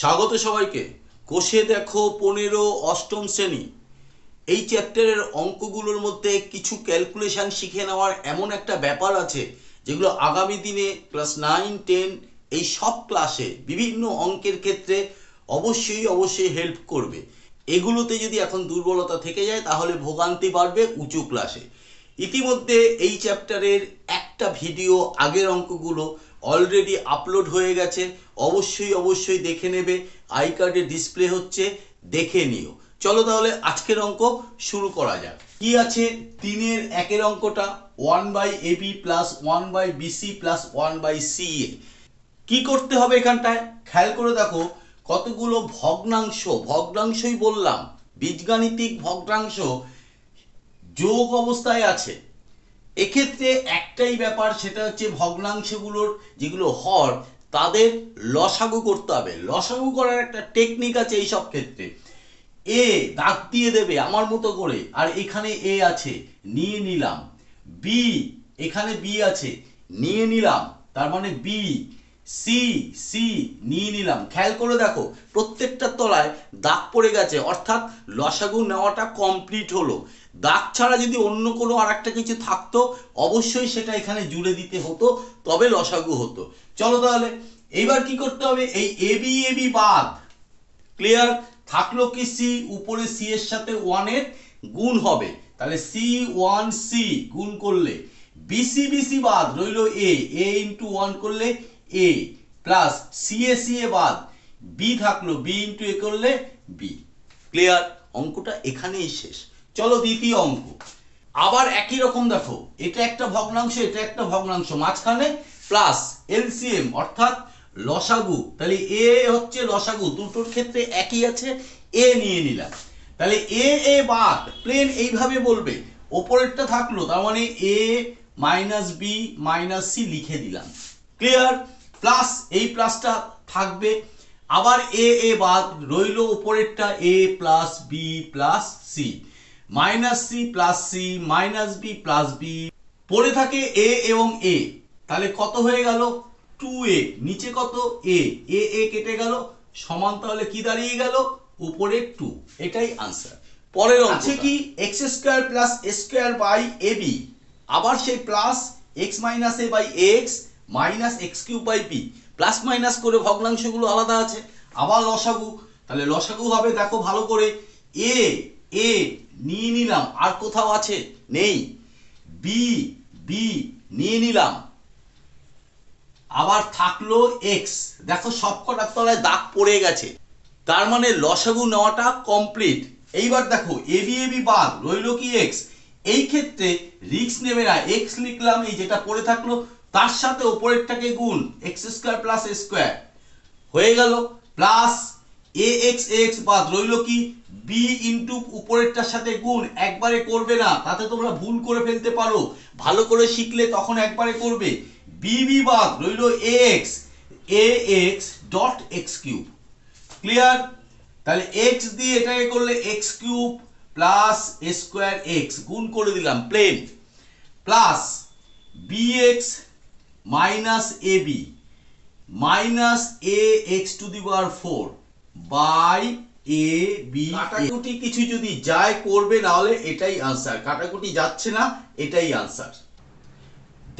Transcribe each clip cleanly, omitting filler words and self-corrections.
স্বাগত সবাইকে। কোষে দেখো 15 অষ্টম শ্রেণী এই চ্যাপ্টারের অঙ্কগুলোর মধ্যে কিছু ক্যালকুলেশন শিখে নেওয়ার এমন একটা ব্যাপার আছে যেগুলো আগামী দিনে ক্লাস 9, 10 এই সব ক্লাসে বিভিন্ন অঙ্কের ক্ষেত্রে অবশ্যই হেল্প করবে। এগুলোতে যদি এখন দুর্বলতা থেকে যায় তাহলে ভোগান্তি বাড়বে উঁচু ক্লাসে। ইতিমধ্যে এই চ্যাপ্টারের একটা ভিডিও আগের অঙ্কগুলো অলরেডি আপলোড হয়ে গেছে, অবশ্যই দেখে নেবে। আই কার্ডে ডিসপ্লে হচ্ছে, দেখে নিও। চলো তাহলে আজকের অঙ্ক শুরু করা যাক। কি আছে 3-এর 1-এর অঙ্কটা 1/ab plus 1/bc plus 1/ca। কি করতে হবে এখানটায় খেয়াল করে দেখো, কতগুলো ভগ্নাংশই বললাম, বীজগাণিতিক ভগ্নাংশ যোগ অবস্থায় আছে। এক্ষেত্রে একটাই ব্যাপার, সেটা হচ্ছে ভগ্নাংশগুলোর যেগুলো হর তাদের লসাগু করতে হবে। লসাগু করার একটা টেকনিক আছে এই সব ক্ষেত্রে। এ দাগ দিয়ে দেবে আমার মতো করে, আর এখানে এ আছে নিয়ে নিলাম। বি, এখানে বি আছে নিয়ে নিলাম, তার মানে বি। সি নিয়ে নিলাম। খেয়াল করে দেখো প্রত্যেকটার তলায় দাগ পড়ে গেছে, অর্থাৎ লসাগু নেওয়াটা কমপ্লিট হলো। দাগ ছাড়া যদি অন্য কোনো আর একটা কিছু থাকতো অবশ্যই সেটা এখানে জুড়ে দিতে হতো, তবে লসাগু হতো। চলো তাহলে এইবার কি করতে হবে, এই এবি বাদ ক্লিয়ার থাকলো কি সি, উপরে সি এর সাথে 1 এর গুণ হবে, তাহলে C1C গুণ করলে বিসি বাদ রইল এ ইন্টু 1 করলে এ প্লাস সি এ বাদ বি থাকলো বি ইন্টু এ করলে বি। ক্লিয়ার, অঙ্কটা এখানেই শেষ। চলো দ্বিতীয় অঙ্ক। আবার একই রকম দেখো, এটা একটা ভগ্নাংশ, এটা একটা ভগ্নাংশ, মাঝখানে প্লাস এলসিএম অর্থাৎ লসাগু। তাহলে এ হচ্ছে লসাগু, দুটোর ক্ষেত্রে একই আছে, এ নিয়ে নিলাম। তাহলে এ বাদ প্লেন এইভাবে বলবে, ওপরেরটা থাকলো, তার মানে এ মাইনাস বি মাইনাস সি লিখে দিলাম। ক্লিয়ার, প্লাস এই প্লাসটা থাকবে, আবার এ বাদ রইল উপরেরটা A plus B plus C, minus C plus C minus B plus B, পড়ে থাকে এ এবং এ, তাহলে কত হয়ে গেল 2a, নিচে কত এ কেটে গেল, সমান তাহলে কি দাঁড়িয়ে গেল উপরে 2। এটাই আনসার। পরের আছে কি x square plus a square by ab, আবার সেই plus x minus a by x minus x cube by b, plus minus করে ভগ্নাংশগুলো আলাদা আছে। আবার লসাগু, তাহলে লসাগু হবে দেখো ভালো করে, এ নিয়ে নিলাম, আর কোথাও আছে নেই, বি নিয়ে নিলাম, আবার থাকলো এক্স, দেখো সবকটার তলায় দাগ পড়ে গেছে, তার মানে লসাগু নেওয়াটা কমপ্লিট। এইবার দেখো এবি বাদ রইল কি এক্স, এই ক্ষেত্রে রিস্ক নেবে না, এক্স লিখলাম, এই যেটা পড়ে থাকলো তার সাথে উপরেরটাকে গুণ, x square plus a square হয়ে গেল, প্লাস এক্স বাদ রইল কি বি ইন্টু উপরেরটার সাথে গুণ, একবারে করবে না, তাতে তোমরা ভুল করে ফেলতে পারো, ভালো করে শিখলে তখন একবারে করবে। বি বাদ রইল x dot x cube. Clear, তাহলে এক্স দিয়ে এটাকে করলে x cube plus a square x গুণ করে দিলাম plain, plus bx minus ab minus a x to the power 4 by a b। কাটাকুটি কিছু যদি যায় করবে, না হলে এটাই আনসার, কাটাকুটি যাচ্ছে না, এটাই আনসার।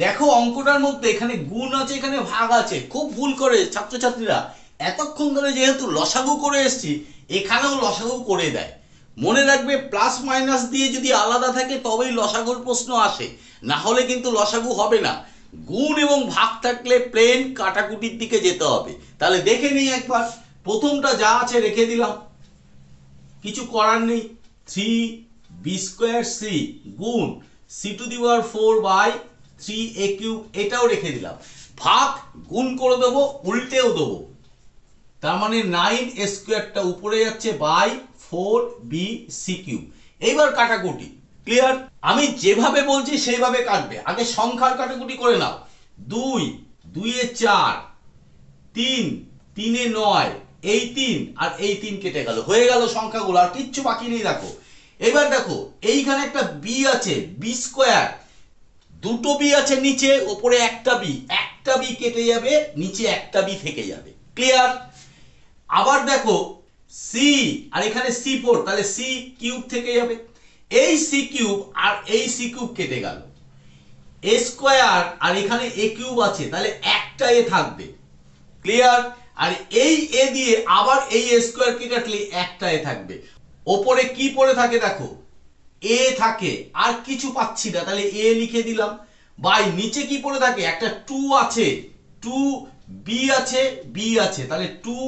দেখো অঙ্কটার মধ্যে এখানে গুণ আছে, এখানে ভাগ আছে, খুব ভুল করে ছাত্রছাত্রীরা এতক্ষণ ধরে যেহেতু লসাগু করে এসছি এখানেও লসাগু করে দেয়। মনে রাখবে প্লাস মাইনাস দিয়ে যদি আলাদা থাকে তবেই লসাগুর প্রশ্ন আসে, না হলে কিন্তু লসাগু হবে না। গুণ এবং ভাগ থাকলে প্লেন কাটাকুটির দিকে যেতে হবে। তাহলে দেখে নিই একবার, প্রথমটা যা আছে রেখে দিলাম, কিছু করার নেই, 3b স্কয়ার c গুণ c to the power 4 by 3a cube, এটাও রেখে দিলাম, ভাগ গুণ করে দেবো, উল্টেও দেবো, তার মানে 9a স্কয়ারটা উপরে যাচ্ছে বাই 4bc কিউব। এইবার কাটাকুটি ক্লিয়ার, আমি যেভাবে বলছি সেইভাবে কাটবে। আগে সংখ্যার কাটাকুটি করে নাও, 2 এ 4, 3 এ 9, এই 3 আর এই 3 কেটে গেল, হয়ে গেল সংখ্যাগুলো, আর কিচ্ছু বাকি নেই। দেখো এবার দেখো এইখানে একটা বি আছে, বি স্কয়ার, দুটো বি আছে নিচে, উপরে একটা বি কেটে যাবে, নিচে একটা বি থেকে যাবে। ক্লিয়ার, আবার দেখো সি আর এখানে C4, তাহলে সি কিউব থেকে যাবে, এই সি কিউব আর এই সি কিউব কেটে গেল, এ স্কোয়ার আর এখানে এ কিউব আছে, তাহলে একটা এ থাকবে। ক্লিয়ার? আর এই এ দিয়ে আবার এই এ স্কোয়ার কে কাটলে একটা এ থাকবে। ওপরে কি পড়ে থাকে দেখো, এ থাকে, আর কিছু পাচ্ছি না, তাহলে এ লিখে দিলাম। বাই নিচে কি পড়ে থাকে, একটা 2 আছে, 2 বি আছে, বি আছে, তাহলে 2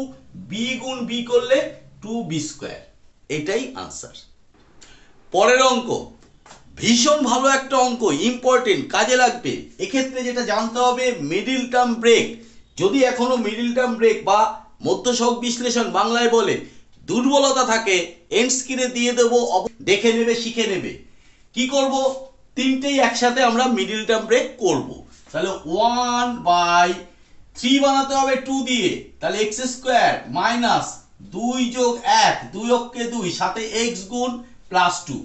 বি গুণ বি করলে 2b স্কোয়ার। এটাই আনসার। পরের অঙ্ক ভীষণ ভালো একটা অঙ্ক, ইম্পর্টেন্ট, কাজে লাগবে। এক্ষেত্রে যেটা জানতে হবে, মিডিল টার্ম ব্রেক, যদি এখনো মিডিল টার্ম ব্রেক বা মধ্যসহগ বিশ্লেষণ বাংলায় বলে দুর্বলতা থাকে, এন্ড স্ক্রিনে দিয়ে দেবো, দেখে নেবে, শিখে নেবে। কি করব, তিনটেই একসাথে আমরা মিডিল টার্ম ব্রেক করব। তাহলে 1/3 বানাতে হবে 2 দিয়ে, তাহলে x স্কোয়ার মাইনাস 2 যোগ 1, 2 অক্ষে 2, সাথে x গুণ প্লাস 2।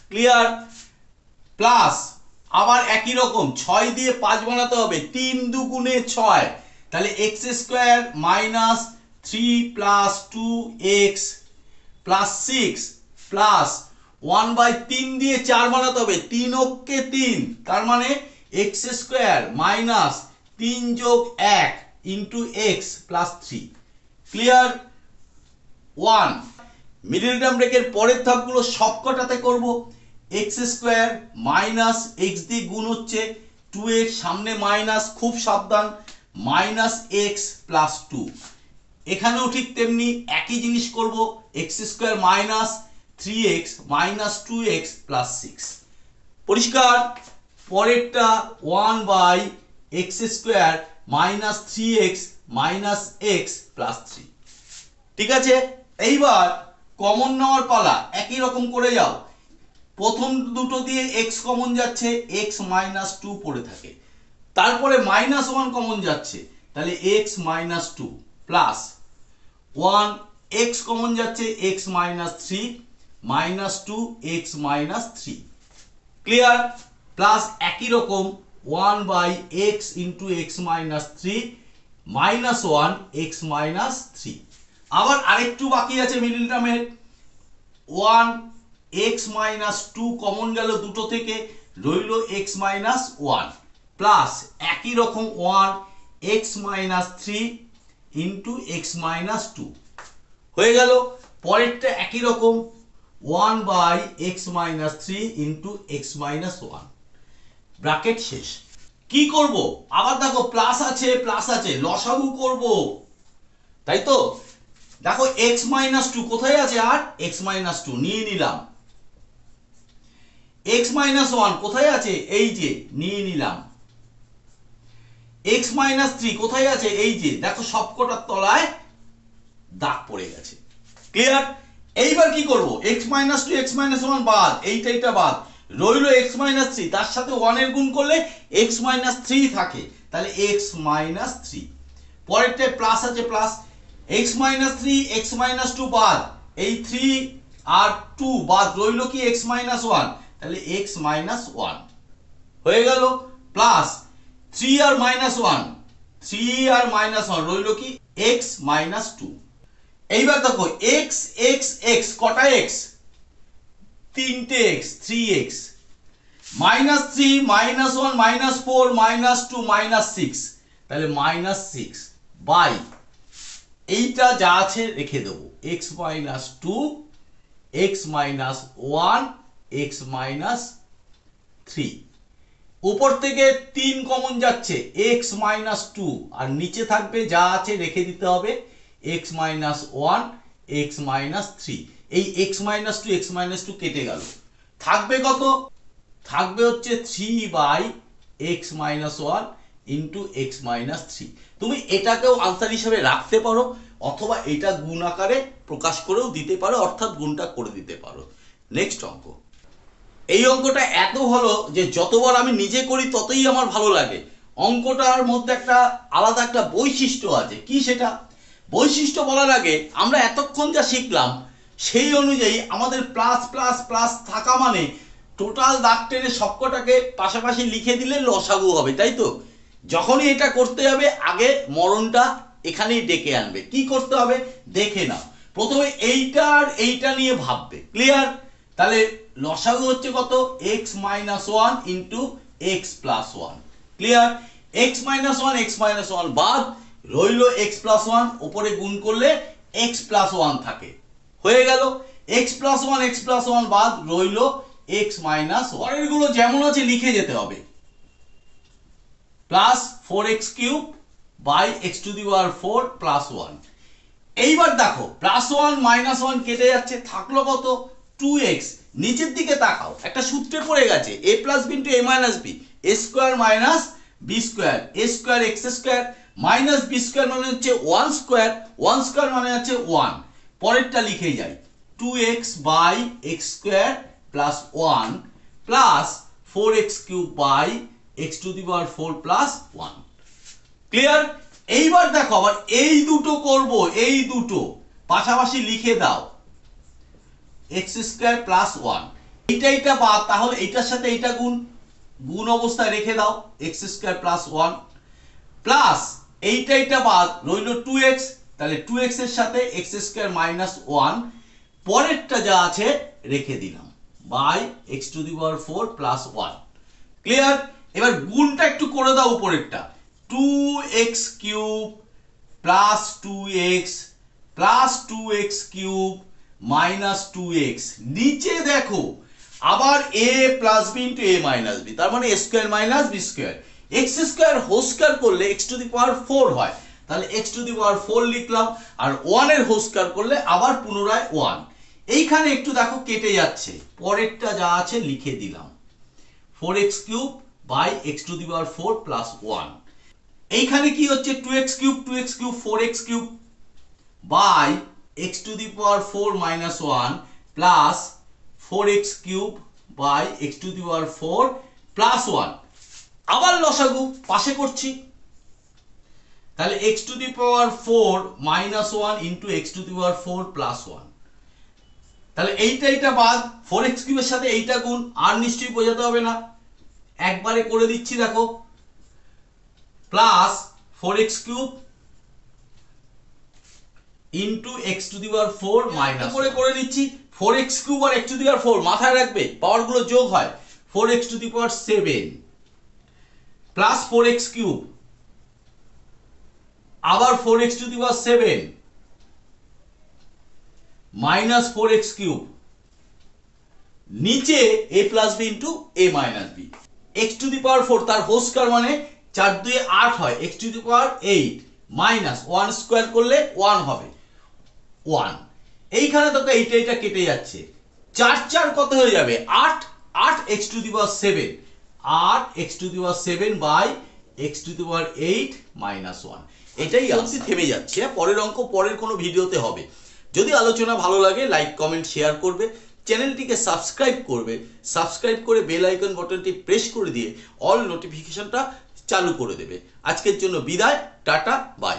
ক্লিয়ার? প্লাস আবার একই রকম 6 দিয়ে 5 বানাতে হবে, 3 দুগুণে 6, তাহলে x square minus 3 plus 2x plus 6 plus 1/3 দিয়ে 4 বানাতে হবে, 3 অক্ষে 3, তার মানে x স্কোয়ার মাইনাস 3 যোগ 1 into x plus 3। Clear? 1 middle term ব্রেকের পরের ধাপগুলো সবকটাতে করব। x স্কোয়ার মাইনাস x দিয়ে গুণ হচ্ছে 2x, সামনে মাইনাস, খুব সাবধান, মাইনাস x প্লাস 2। এখানেও ঠিক তেমনি একই জিনিস করব, x square minus 3x minus 2x plus 6। পরিষ্কার? পরেরটা 1/x square minus 3x minus x plus 3। ঠিক আছে, এইবার কমন নেওয়ার পালা, একই রকম করে যাও। প্রথম দুটো দিয়ে x কমন যাচ্ছে, x মাইনাস 2 পড়ে থাকে, তারপরে মাইনাস 1 কমন যাচ্ছে, তাহলে x minus 2 plus 1, x common যাচ্ছে, x minus 3 minus 2 x minus 3। Clear? Plus একই রকম 1/x into x minus 3 minus 1 x minus 3। আবার আরেকটু বাকি আছে মিডিল টার্মের, 1x মাইনাস 2 কমন গেল দুটো থেকে, রইল x মাইনাস 1 প্লাস একই রকম 1x minus 3 into x minus 2 হয়ে গেল। পরেরটা একই রকম 1/x minus 3 into x minus 1, bracket শেষ। কি করব, আবার দেখো প্লাস আছে, প্লাস আছে, লসাগু করব, তাই তো? দেখো x মাইনাস 2 কোথায় আছে, আর x মাইনাস 2 নিয়ে নিলাম, x মাইনাস 1 কোথায় আছে, এই যে নিয়ে নিলাম, x মাইনাস 3 কোথায় আছে, এই যে, দেখো সবকটার তলায় দাগ পড়ে গেছে। ক্লিয়ার? এইবার কি করব, x মাইনাস 2 x মাইনাস 1 বাদ, এইটা বাদ, রইল x মাইনাস 3, তার সাথে 1 এর গুণ করলে x মাইনাস 3 থাকে, তাহলে x মাইনাস 3। পরেরটায় প্লাস আছে, plus x minus 3 x minus 2 বাদ, এই 3 আর 2 বাদ, রইল কি x মাইনাস 1, তাহলে x মাইনাস 1 হয়ে গেল। প্লাস 3 আর মাইনাস 1, 3 আর মাইনাস 1, রইল কি x মাইনাস 2। এইবার দেখো x x x, কটা x, তিনটে x, 3x, minus 3 minus 1 minus 4 minus 2 minus 6, তাহলে মাইনাস 6 বাই এইটা যা আছে রেখে দেবো, x minus 2 x minus 1 x minus 3। উপর থেকে 3 কমন যাচ্ছে, x মাইনাস 2, আর নিচে থাকবে যা আছে রেখে দিতে হবে, x মাইনাস 1 x মাইনাস 3। এই x মাইনাস 2 x মাইনাস 2 কেটে গেল, থাকবে কত, থাকবে হচ্ছে 3/x minus 1 into x minus 3। তুমি এটাকেও আনসার হিসেবে রাখতে পারো, অথবা এটা গুণ আকারে প্রকাশ করেও দিতে পারো, অর্থাৎ গুণটা করে দিতে পারো। নেক্সট অঙ্ক, এই অঙ্কটা এত ভালো যে যতবার আমি নিজে করি ততই আমার ভালো লাগে। অঙ্কটার মধ্যে একটা আলাদা একটা বৈশিষ্ট্য আছে, কি সেটা? বৈশিষ্ট্য বলার আগে আমরা এতক্ষণ যা শিখলাম সেই অনুযায়ী আমাদের প্লাস প্লাস প্লাস থাকা মানে টোটাল দাগ টেনে সবকটাকে পাশাপাশি লিখে দিলে লসাগু হবে, তাই তো? যখনই এটা করতে যাবে আগে মরণটা এখানেই ডেকে আনবে। কি করতে হবে দেখে নাও। প্রথমে এইটা আর এইটা নিয়ে ভাববে, ক্লিয়ার? তাহলে লসাগু হচ্ছে কত, x - 1 into x plus 1, clear? x - 1 x - 1 বাদ, রইল x + 1, উপরে গুণ করলে x + 1 থাকে, হয়ে গেল। x + 1 x + 1 বাদ, রইল x - 1। পরের গুলো যেমন আছে লিখে যেতে হবে। Plus 4x³ by x⁴ plus 1। এইবার দেখো +1 -1 কেটে যাচ্ছে, থাকলো কত, 2x। নিচের দিকে তাকাও, একটা সূত্রে পড়ে গেছে a + b * a - b, a² - b², a² x² minus b² মানে হচ্ছে 1² 1² মানে হচ্ছে 1। পরেরটা লিখে যাই, 2x by x² plus 1 plus 4x³ by x⁴ plus 1, clear? এইবার দেখো আবার এই দুটো করব, এই দুটো পাশাপাশি লিখে দাও, x² প্লাস 1। এইটা বাদ, তাহলে এইটার সাথে এইটা গুণ অবস্থায় রেখে দাও, x² প্লাস 1 প্লাস এইটা বাদ, রইল 2x। তাহলে 2x এর সাথে x² মাইনাস 1, পরেরটা যা আছে রেখে দিলাম, বাই x⁴ প্লাস 1, ক্লিয়ার? এবার গুণটা একটু করে দাও উপরেরটা, 2x³ plus 2x plus 2x³ minus 2x। নিচে দেখো আবার a + b * a - b, তার মানে a² - b²। x² হোল করলে x⁴ হয়, তাহলে x⁴ লিখলাম, আর 1 এর হোল করলে আবার পুনরায় 1। এইখানে একটু দেখো কেটে যাচ্ছে, পরেরটা যা আছে লিখে দিলাম, 4x³ বাই x⁴ প্লাস 1। এইখানে কি হচ্ছে, 2x³ 4x³ by x⁴ minus 1 plus 4x³ by x⁴ plus 1। আবার লসাগু পাশে করছি, তাহলে x⁴ minus 1 into x⁴ plus 1। তাহলে এইটা বাদ, 4x³ এর সাথে এইটা গুণ, আর নিশ্চয়ই বোঝাতে হবে না, একবারে করে দিচ্ছি দেখো, plus 4x³ into x⁴ minus করে নিচ্ছি। 4x³ আর x⁴ মাথায় রাখবে, পাওয়ার গুলো যোগ হয়, 4x⁷ প্লাস 4x³ আবার 4x⁷ মাইনাস 4x³ নিচে a + b * a - b। x⁴ তার হোল মানে 4 × 2 = 8 হয়, x⁸ মাইনাস 1² করলে 1 হবে, 1। এইখানে তো এইটা কেটে যাচ্ছে, 4 4 কত হয়ে যাবে, 8 8 x⁷, 8 x⁷ by x⁸ minus 1। এটাই আনসার। থেমে যাচ্ছে, পরের অঙ্ক পরের কোনো ভিডিওতে হবে। যদি আলোচনা ভালো লাগে লাইক কমেন্ট শেয়ার করবে, চ্যানেলটিকে সাবস্ক্রাইব করবে, সাবস্ক্রাইব করে বেল আইকন বাটনটি প্রেস করে দিয়ে অল নোটিফিকেশনটা চালু করে দেবে। আজকের জন্য বিদায়, টাটা, বাই।